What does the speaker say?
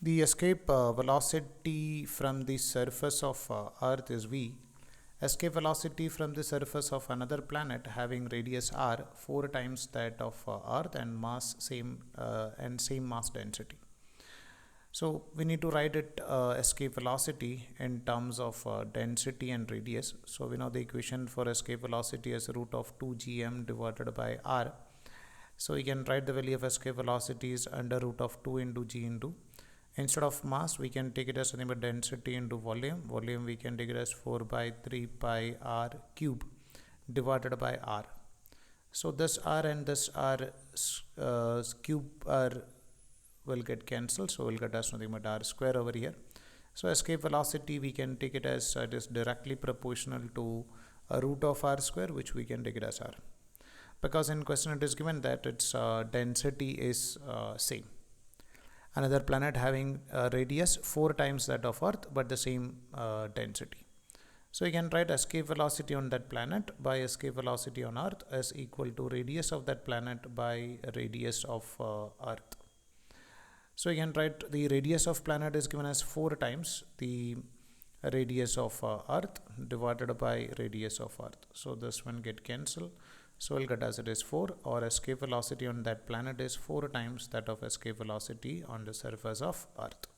The escape velocity from the surface of Earth is v. Escape velocity from the surface of another planet having radius r 4 times that of Earth and mass same mass density. So we need to write it escape velocity in terms of density and radius. So we know the equation for escape velocity as root of 2gm divided by r. So we can write the value of escape velocity is under root of 2 into g into, instead of mass we can take it as nothing but density into volume. Volume we can take it as 4 by 3 pi r cube divided by r. So this r and this r cube r will get cancelled, so we'll get as nothing but r square over here. So escape velocity we can take it as it is directly proportional to a root of r square, which we can take it as r, because in question it is given that its density is same. Another planet having radius 4 times that of Earth but the same density. So you can write escape velocity on that planet by escape velocity on Earth is equal to radius of that planet by radius of Earth. So you can write the radius of planet is given as 4 times the radius of Earth divided by radius of Earth. So this one get cancelled. So we'll get as it is 4, or escape velocity on that planet is 4 times that of escape velocity on the surface of Earth.